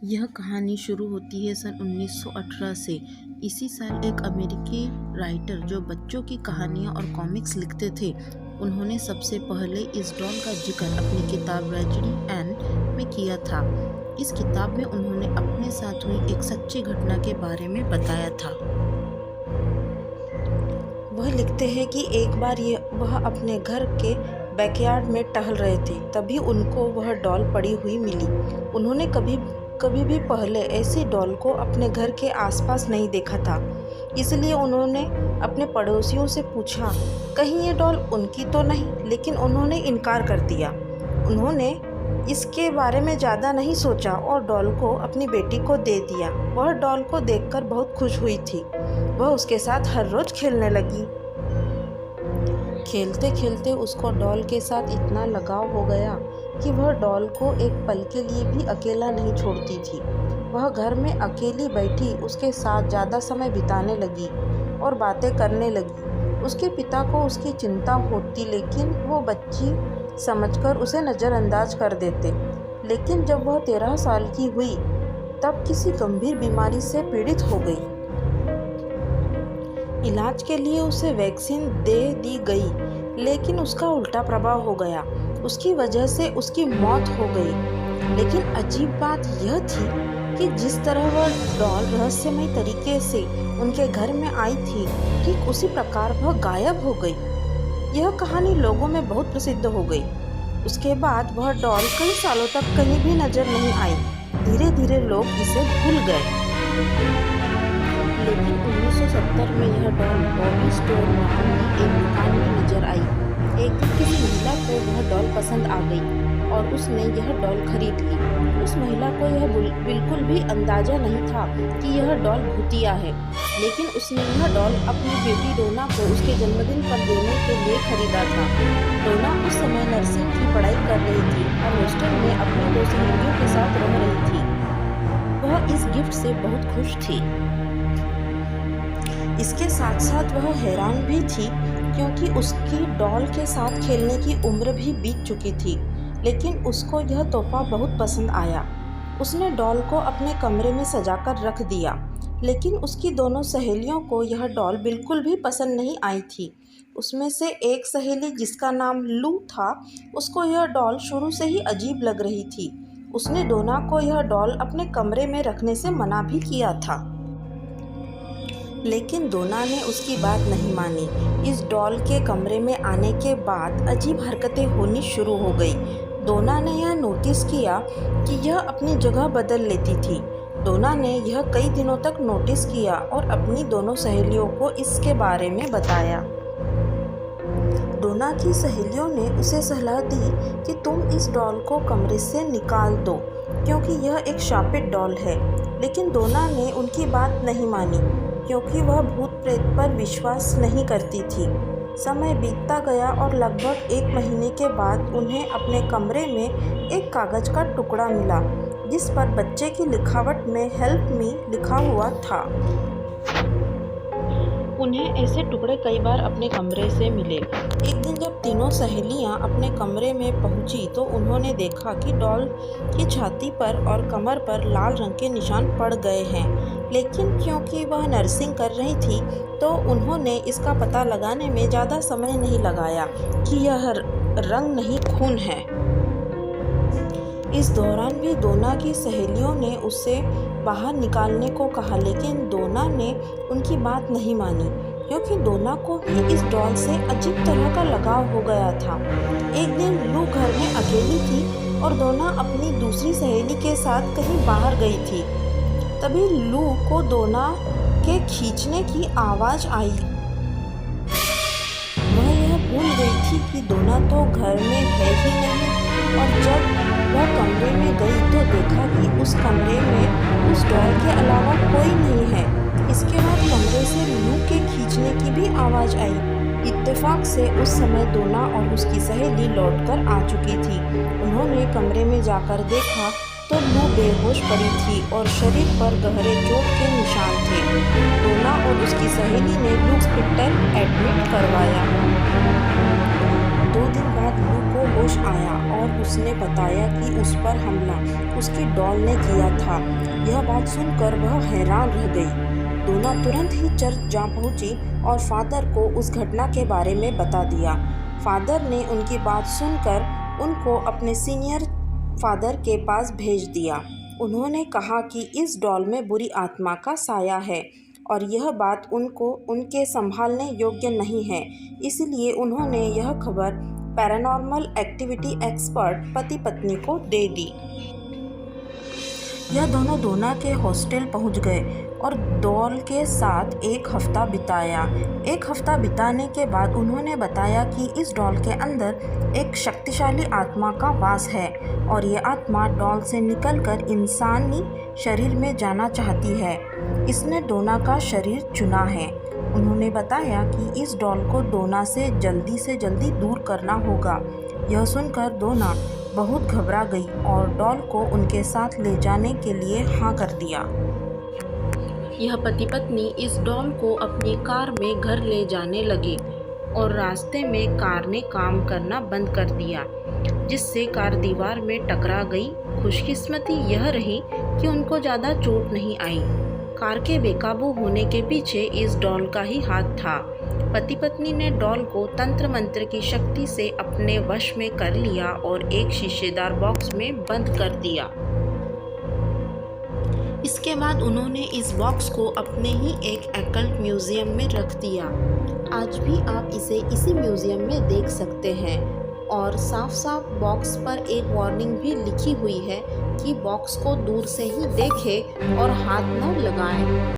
यह कहानी शुरू होती है सन 1918 से। इसी साल एक अमेरिकी राइटर जो बच्चों की कहानियाँ और कॉमिक्स लिखते थे, उन्होंने सबसे पहले इस डॉल का जिक्र अपनी किताब रैगडी एन में किया था। इस किताब में उन्होंने अपने साथ हुई एक सच्ची घटना के बारे में बताया था। वह लिखते हैं कि एक बार वह अपने घर के बैकयार्ड में टहल रहे थे, तभी उनको वह डॉल पड़ी हुई मिली। उन्होंने कभी भी पहले ऐसी डॉल को अपने घर के आसपास नहीं देखा था, इसलिए उन्होंने अपने पड़ोसियों से पूछा, कहीं ये डॉल उनकी तो नहीं? लेकिन उन्होंने इनकार कर दिया। उन्होंने इसके बारे में ज़्यादा नहीं सोचा और डॉल को अपनी बेटी को दे दिया। वह डॉल को देखकर बहुत खुश हुई थी। वह उसके साथ हर रोज़ खेलने लगी। खेलते खेलते उसको डॉल के साथ इतना लगाव हो गया कि वह डॉल को एक पल के लिए भी अकेला नहीं छोड़ती थी। वह घर में अकेली बैठी उसके साथ ज़्यादा समय बिताने लगी और बातें करने लगी। उसके पिता को उसकी चिंता होती, लेकिन वो बच्ची समझकर उसे नज़रअंदाज कर देते। लेकिन जब वह 13 साल की हुई, तब किसी गंभीर बीमारी से पीड़ित हो गई। इलाज के लिए उसे वैक्सीन दे दी गई, लेकिन उसका उल्टा प्रभाव हो गया। उसकी वजह से उसकी मौत हो गई। लेकिन अजीब बात यह थी कि जिस तरह वह डॉल रहस्यमय तरीके से उनके घर में आई थी, ठीक उसी प्रकार वह गायब हो गई। यह कहानी लोगों में बहुत प्रसिद्ध हो गई। उसके बाद वह डॉल कई सालों तक कहीं भी नजर नहीं आई। धीरे धीरे लोग इसे भूल गए। लेकिन 1970 में यह डॉल बॉबी स्टोर नाम की एक दुकान में नजर आई। एक दिन किसी महिला को वह डॉल पसंद आ गई और उसने यह डॉल खरीद ली। उस महिला को यह बिल्कुल भी अंदाजा नहीं था कि यह डॉल भूतिया है, लेकिन उसने यह डॉल अपनी बेटी डोना को उसके जन्मदिन पर देने के लिए खरीदा था। डोना उस समय नर्सिंग की पढ़ाई कर रही थी और हॉस्टल में अपनी 2 सहेलियों के साथ रह रही थी। वह इस गिफ्ट से बहुत खुश थी। इसके साथ साथ वह हैरान भी थी, क्योंकि उसकी डॉल के साथ खेलने की उम्र भी बीत चुकी थी। लेकिन उसको यह तोहफा बहुत पसंद आया। उसने डॉल को अपने कमरे में सजाकर रख दिया। लेकिन उसकी दोनों सहेलियों को यह डॉल बिल्कुल भी पसंद नहीं आई थी। उसमें से एक सहेली, जिसका नाम लू था, उसको यह डॉल शुरू से ही अजीब लग रही थी। उसने डोना को यह डॉल अपने कमरे में रखने से मना भी किया था, लेकिन डोना ने उसकी बात नहीं मानी। इस डॉल के कमरे में आने के बाद अजीब हरकतें होनी शुरू हो गई। डोना ने यह नोटिस किया कि यह अपनी जगह बदल लेती थी। डोना ने यह कई दिनों तक नोटिस किया और अपनी दोनों सहेलियों को इसके बारे में बताया। डोना की सहेलियों ने उसे सलाह दी कि तुम इस डॉल को कमरे से निकाल दो, क्योंकि यह एक शापित डॉल है। लेकिन डोना ने उनकी बात नहीं मानी, क्योंकि वह भूत प्रेत पर विश्वास नहीं करती थी। समय बीतता गया और लगभग 1 महीने के बाद उन्हें अपने कमरे में एक कागज का टुकड़ा मिला, जिस पर बच्चे की लिखावट में हेल्प मी लिखा हुआ था। उन्हें ऐसे टुकड़े कई बार अपने कमरे से मिले। एक दिन जब तीनों सहेलियां अपने कमरे में पहुंची, तो उन्होंने देखा कि डॉल की छाती पर और कमर पर लाल रंग के निशान पड़ गए हैं। लेकिन क्योंकि वह नर्सिंग कर रही थी, तो उन्होंने इसका पता लगाने में ज़्यादा समय नहीं लगाया कि यह रंग नहीं, खून है। इस दौरान भी डोना की सहेलियों ने उसे बाहर निकालने को कहा, लेकिन डोना ने उनकी बात नहीं मानी, क्योंकि डोना को भी इस डॉल से अजीब तरह का लगाव हो गया था। एक दिन लू घर में अकेली थी और डोना अपनी दूसरी सहेली के साथ कहीं बाहर गई थी। तभी लू को डोना के खींचने की आवाज़ आई। वह यह भूल गई थी कि डोना तो घर में है ही नहीं, और जब वह कमरे में गई तो देखा कि उस कमरे में उस डॉल के अलावा कोई नहीं है। इसके बाद कमरे से लू के खींचने की भी आवाज़ आई। इत्तेफाक से उस समय डोना और उसकी सहेली लौटकर आ चुकी थी। उन्होंने कमरे में जाकर देखा तो लू बेहोश पड़ी थी और शरीर पर गहरे चोट के निशान थे। डोना और उसकी सहेली ने लू हॉस्पिटल एडमिट करवाया। 2 दिन बाद लू को को होश आया और उसने बताया कि उस पर हमला उसकी डॉल ने किया था। यह बात सुनकर वह हैरान रह गई। डोना तुरंत ही चर्च जा पहुंची और फादर को उस घटना के बारे में बता दिया। फादर ने उनकी बात सुनकर उनको अपने सीनियर फादर के पास भेज दिया। उन्होंने कहा कि इस डॉल में बुरी आत्मा का साया है और यह बात उनके संभालने योग्य नहीं है, इसलिए उन्होंने यह खबर पैरानॉर्मल एक्टिविटी एक्सपर्ट पति पत्नी को दे दी। यह दोनों डोना के हॉस्टल पहुंच गए और डॉल के साथ एक हफ्ता बिताया। एक हफ्ता बिताने के बाद उन्होंने बताया कि इस डॉल के अंदर एक शक्तिशाली आत्मा का वास है और ये आत्मा डॉल से निकलकर इंसानी शरीर में जाना चाहती है। इसने डोना का शरीर चुना है। उन्होंने बताया कि इस डॉल को डोना से जल्दी दूर करना होगा। यह सुनकर डोना बहुत घबरा गई और डॉल को उनके साथ ले जाने के लिए हाँ कर दिया। यह पति पत्नी इस डॉल को अपनी कार में घर ले जाने लगे और रास्ते में कार ने काम करना बंद कर दिया, जिससे कार दीवार में टकरा गई। खुशकिस्मती यह रही कि उनको ज़्यादा चोट नहीं आई। कार के बेकाबू होने के पीछे इस डॉल का ही हाथ था। पति पत्नी ने डॉल को तंत्र मंत्र की शक्ति से अपने वश में कर लिया और एक शीशेदार बॉक्स में बंद कर दिया। इसके बाद उन्होंने इस बॉक्स को अपने ही एक एकल्ट म्यूजियम में रख दिया। आज भी आप इसे इसी म्यूजियम में देख सकते हैं और साफ साफ बॉक्स पर एक वार्निंग भी लिखी हुई है कि बॉक्स को दूर से ही देखें और हाथ न लगाएं।